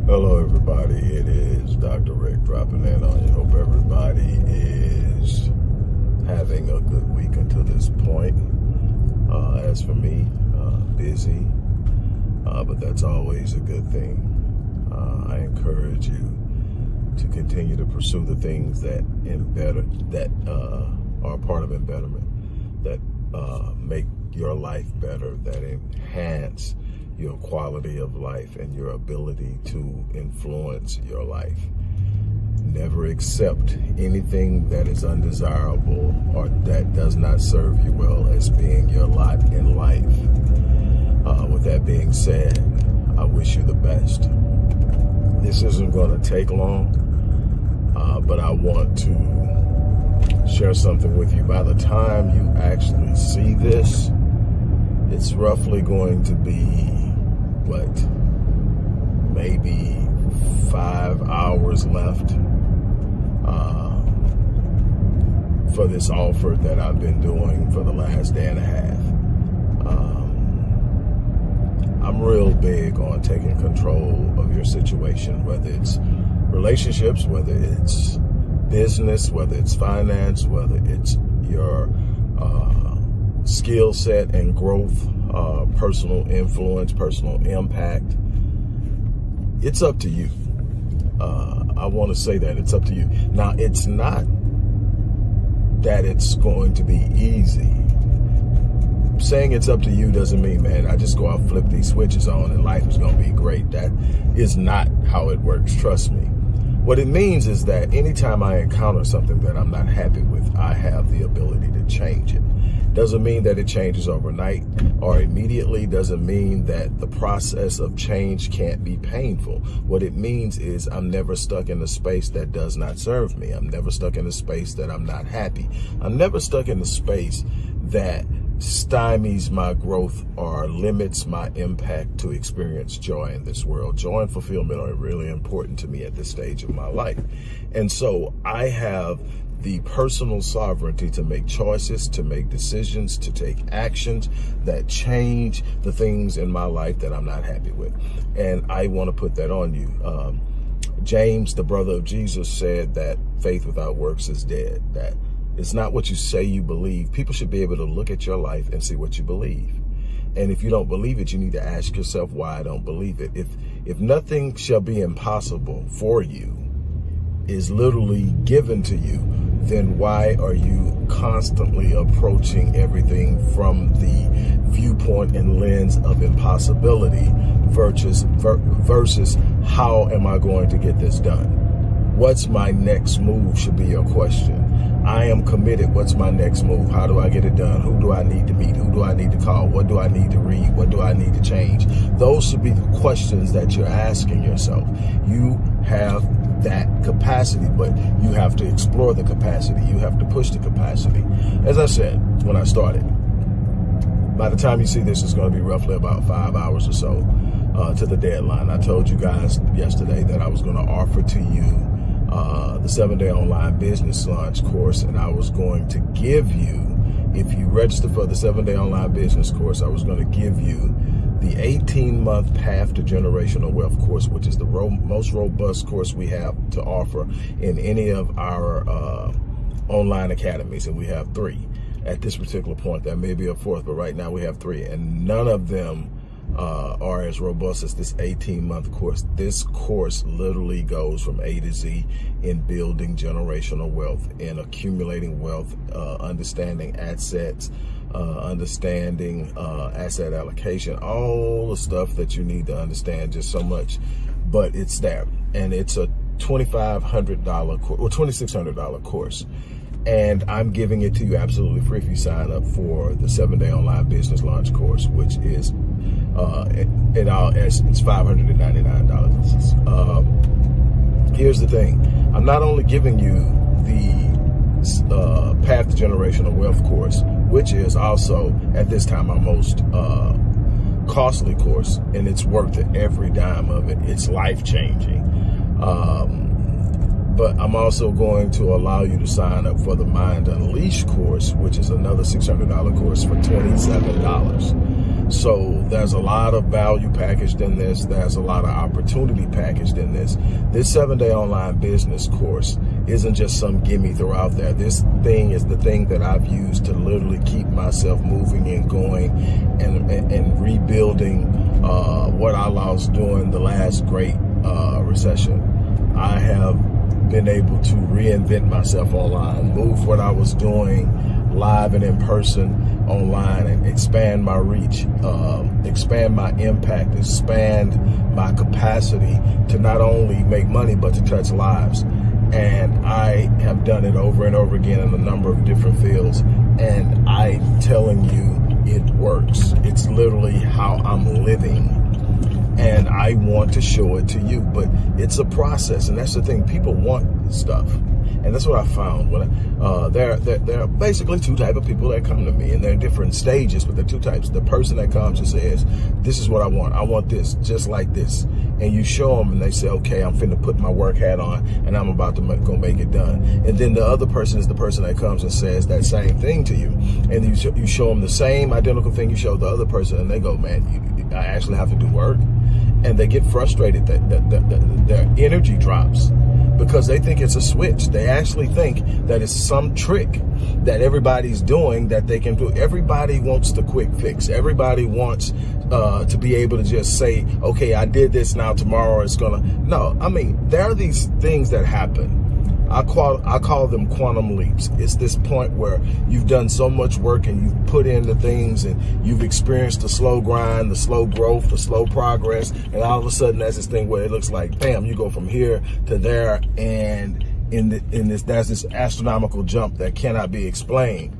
Hello, everybody. It is Dr. Rick dropping in on you. Hope everybody is having a good week until this point. As for me, busy, but that's always a good thing. I encourage you to continue to pursue the things that are part of embetterment, that make your life better, that enhance your quality of life and your ability to influence your life. Never accept anything that is undesirable or that does not serve you well as being your lot in life. With that being said, I wish you the best. This isn't going to take long, but I want to share something with you. By the time you actually see this, it's roughly going to be, maybe 5 hours left for this offer that I've been doing for the last day and a half. I'm real big on taking control of your situation, whether it's relationships, whether it's business, whether it's finance, whether it's your skill set and growth, personal influence, personal impact. It's up to you. I want to say that it's up to you. Now, it's not that it's going to be easy. Saying it's up to you doesn't mean, man, I just go out, flip these switches on and life is going to be great. That is not how it works. Trust me. What it means is that anytime I encounter something that I'm not happy with, I have the ability to change it. Doesn't mean that it changes overnight or immediately. Doesn't mean that the process of change can't be painful. What it means is I'm never stuck in a space that does not serve me. I'm never stuck in a space that I'm not happy. I'm never stuck in a space that stymies my growth or limits my impact to experience joy in this world. Joy and fulfillment are really important to me at this stage of my life. And so I have the personal sovereignty to make choices, to make decisions, to take actions that change the things in my life that I'm not happy with. And I want to put that on you. James, the brother of Jesus, said that faith without works is dead, that it's not what you say you believe. People should be able to look at your life and see what you believe. And if you don't believe it, you need to ask yourself why I don't believe it. If nothing shall be impossible for you is literally given to you, then why are you constantly approaching everything from the viewpoint and lens of impossibility versus how am I going to get this done? What's my next move should be your question. I am committed. What's my next move? How do I get it done? Who do I need to meet? Who do I need to call? What do I need to read? What do I need to change? Those should be the questions that you're asking yourself. You have that capacity, but you have to explore the capacity. You have to push the capacity. As I said when I started, by the time you see this, it's going to be roughly about 5 hours or so to the deadline. I told you guys yesterday that I was going to offer to you the 7-day online business launch course, and I was going to give you, if you register for the 7-day online business course, I was going to give you the 18-month Path to Generational Wealth course, which is the most robust course we have to offer in any of our online academies, and we have 3 at this particular point. There may be a 4th, but right now we have 3, and none of them are as robust as this 18-month course. This course literally goes from A to Z in building generational wealth, in accumulating wealth, understanding assets, understanding asset allocation, all the stuff that you need to understand, just so much. But it's there, and it's a $2,500 or $2,600 course. And I'm giving it to you absolutely free if you sign up for the 7-day online business launch course, which is in all essence $599. Here's the thing. I'm not only giving you the Path to Generational Wealth course, which is also at this time our most costly course, and it's worth it, every dime of it. It's life-changing. But I'm also going to allow you to sign up for the Mind Unleashed course, which is another $600 course for $27. So there's a lot of value packaged in this. There's a lot of opportunity packaged in this. This 7-day online business course isn't just some gimme throw out there. This thing is the thing that I've used to literally keep myself moving and going and rebuilding what I lost during the last great recession. I have been able to reinvent myself online, move what I was doing live and in person online, and expand my reach, expand my impact, expand my capacity to not only make money but to touch lives. And I have done it over and over again in a number of different fields, and I'm telling you, it works. It's literally how I'm living, and I want to show it to you. But it's a process, and that's the thing. People want stuff. And that's what I found. When there are basically two types of people that come to me, and they're different stages, but they're two types. The person that comes and says, this is what I want. I want this, just like this. And you show them, and they say, okay, I'm finna put my work hat on, and I'm about to go make it done. And then the other person is the person that comes and says that same thing to you. And you show them the same identical thing you show the other person, and they go, man, I actually have to do work. And they get frustrated that their energy drops, because they think it's a switch. They actually think that it's some trick that everybody's doing that they can do. Everybody wants the quick fix. Everybody wants to be able to just say, okay, I did this, now tomorrow it's gonna. No, I mean, there are these things that happen. I call them quantum leaps. It's this point where you've done so much work and you've put in the things and you've experienced the slow grind, the slow growth, the slow progress, and all of a sudden there's this thing where it looks like, bam, you go from here to there, and there's this astronomical jump that cannot be explained.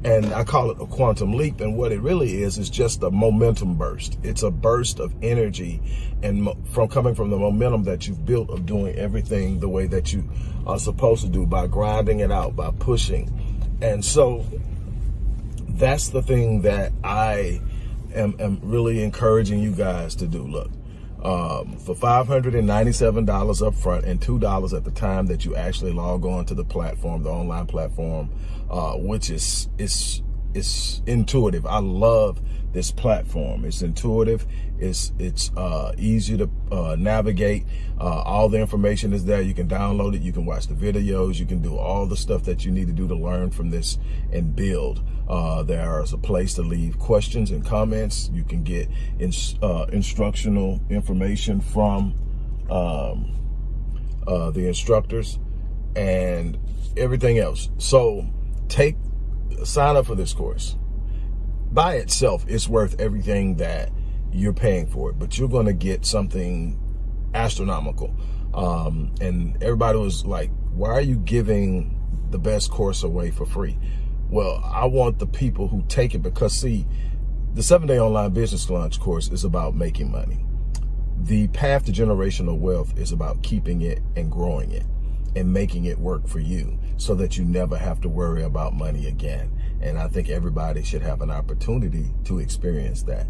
And I call it a quantum leap, and what it really is just a momentum burst. It's a burst of energy and coming from the momentum that you've built of doing everything the way that you are supposed to do, by grinding it out, by pushing. And so that's the thing that I am really encouraging you guys to do. Look, for $597 up front and $2 at the time that you actually log on to the platform, the online platform, which is intuitive. I love this platform. It's intuitive. It's easy to navigate. All the information is there. You can download it. You can watch the videos. You can do all the stuff that you need to do to learn from this and build. There's a place to leave questions and comments. You can get instructional information from the instructors and everything else. So sign up for this course. By itself, it's worth everything that you're paying for it, but you're going to get something astronomical. And everybody was like, why are you giving the best course away for free? Well, I want the people who take it, because see, the 7-day online business launch course is about making money. The path to generational wealth is about keeping it and growing it and making it work for you so that you never have to worry about money again. And I think everybody should have an opportunity to experience that.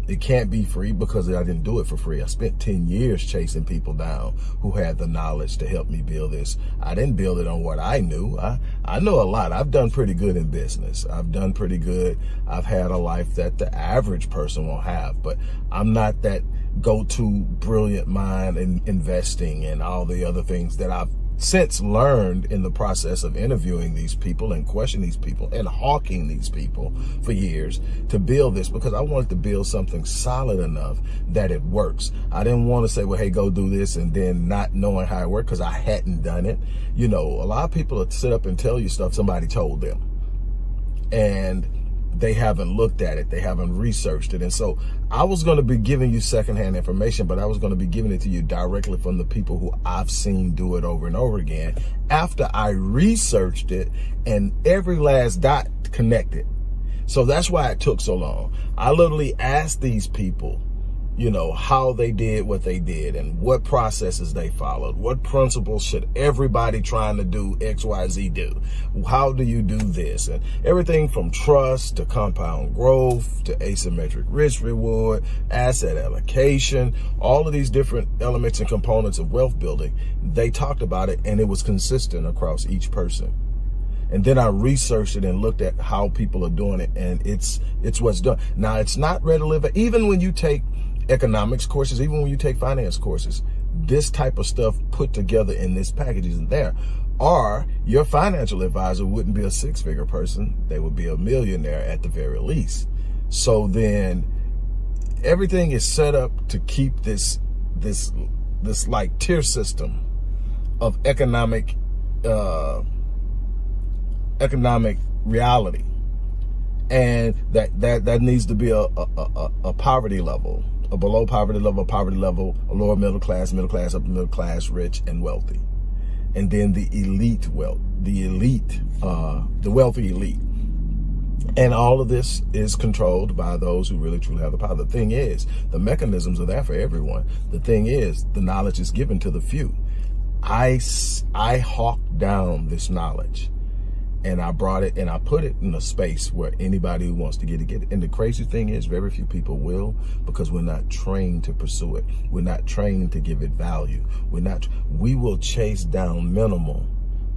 It can't be free because I didn't do it for free. I spent 10 years chasing people down who had the knowledge to help me build this. I didn't build it on what I knew. I know a lot. I've done pretty good in business. I've done pretty good. I've had a life that the average person won't have, but I'm not that go-to brilliant mind in investing and all the other things that I've since learned in the process of interviewing these people and questioning these people and hawking these people for years to build this, because I wanted to build something solid enough that it works. I didn't want to say, well, hey, go do this, and then not knowing how it worked because I hadn't done it. You know, a lot of people will sit up and tell you stuff somebody told them, and they haven't looked at it. They haven't researched it. And so I was going to be giving you secondhand information, but I was going to be giving it to you directly from the people who I've seen do it over and over again after I researched it and every last dot connected. So that's why it took so long. I literally asked these people, you know, how they did what they did and what processes they followed. What principles should everybody trying to do XYZ do? How do you do this? And everything from trust to compound growth to asymmetric risk reward, asset allocation, all of these different elements and components of wealth building, they talked about it, and it was consistent across each person. And then I researched it and looked at how people are doing it, and it's what's done. Now, it's not readily available. Even when you take economics courses, even when you take finance courses, this type of stuff put together in this package isn't there. Or your financial advisor wouldn't be a six-figure person. They would be a millionaire at the very least. So then everything is set up to keep this like tier system of economic reality. And that needs to be a poverty level, a below poverty level, a lower middle class, upper middle class, rich and wealthy. And then the elite wealth, the wealthy elite. And all of this is controlled by those who really truly have the power. The thing is, the mechanisms are there for everyone. The thing is, the knowledge is given to the few. I hawked down this knowledge, and I brought it and I put it in a space where anybody who wants to get it. And the crazy thing is, very few people will, because we're not trained to pursue it. We're not trained to give it value. We will chase down minimal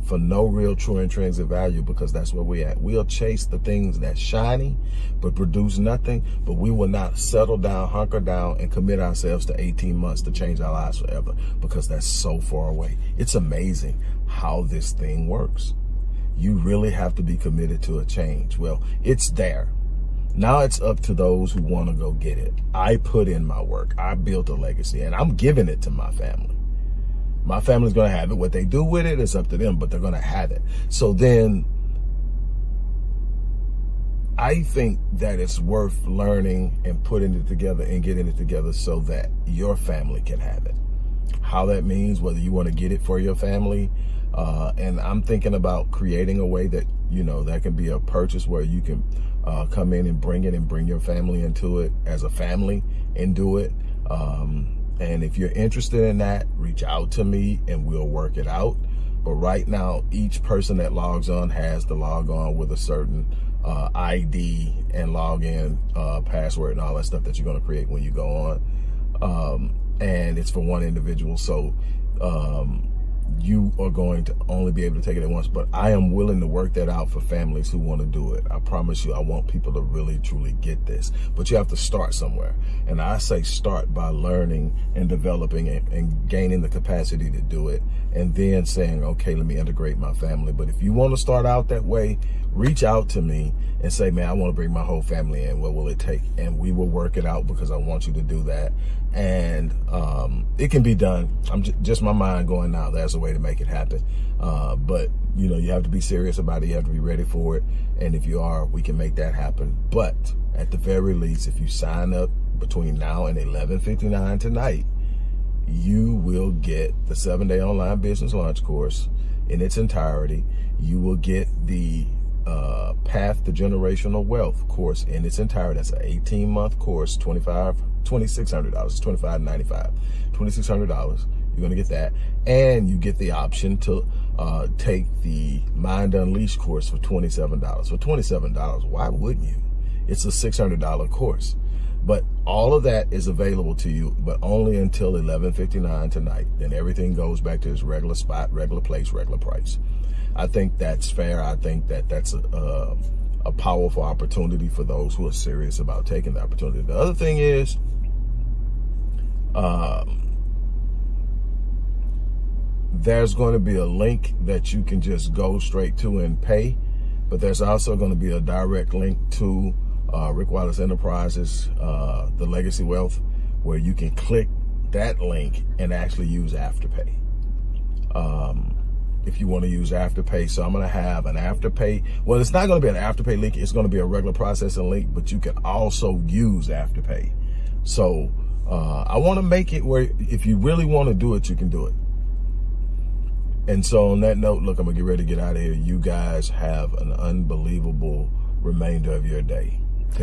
for no real true intrinsic value, because that's where we're at. We'll chase the things that's shiny but produce nothing, but we will not settle down, hunker down, and commit ourselves to 18 months to change our lives forever, because that's so far away. It's amazing how this thing works. You really have to be committed to a change. Well, it's there. Now it's up to those who want to go get it. I put in my work. I built a legacy, and I'm giving it to my family. My family's going to have it. What they do with it is up to them, but they're going to have it. So then I think that it's worth learning and putting it together and getting it together so that your family can have it. How that means, whether you want to get it for your family, and I'm thinking about creating a way that, that can be a purchase where you can come in and bring it and bring your family into it as a family and do it. And if you're interested in that, reach out to me and we'll work it out. But right now, each person that logs on has to log on with a certain ID and login password and all that stuff that you're going to create when you go on. And it's for one individual. So you are going to only be able to take it at once, but I am willing to work that out for families who want to do it. I promise you, I want people to really, truly get this, but you have to start somewhere. And I say start by learning and developing and gaining the capacity to do it, and then saying, okay, let me integrate my family. But if you want to start out that way, reach out to me and say, man, I want to bring my whole family in. What will it take? And we will work it out, because I want you to do that. And it can be done. I'm just my mind going, now there's a way to make it happen. But you have to be serious about it. You have to be ready for it. And if you are, we can make that happen. But at the very least, if you sign up between now and 11:59 tonight, you will get the 7-day online business launch course in its entirety. You will get the Path to Generational Wealth course in its entirety. That's an 18-month course, $2,600. It's $2,595, $2,600. You're going to get that. And you get the option to take the Mind Unleashed course for $27. For $27, why wouldn't you? It's a $600 course. But all of that is available to you, but only until 11:59 tonight. Then everything goes back to its regular spot, regular place, regular price. I think that's fair. I think that that's a powerful opportunity for those who are serious about taking the opportunity. The other thing is, there's going to be a link that you can just go straight to and pay, but there's also going to be a direct link to Rick Wallace Enterprises, the Legacy Wealth, where you can click that link and actually use Afterpay. If you want to use Afterpay. So I'm going to have an Afterpay. Well, it's not going to be an Afterpay link. It's going to be a regular processing link, but you can also use Afterpay. So I want to make it where if you really want to do it, you can do it. And so on that note, look, I'm going to get ready to get out of here. You guys have an unbelievable remainder of your day.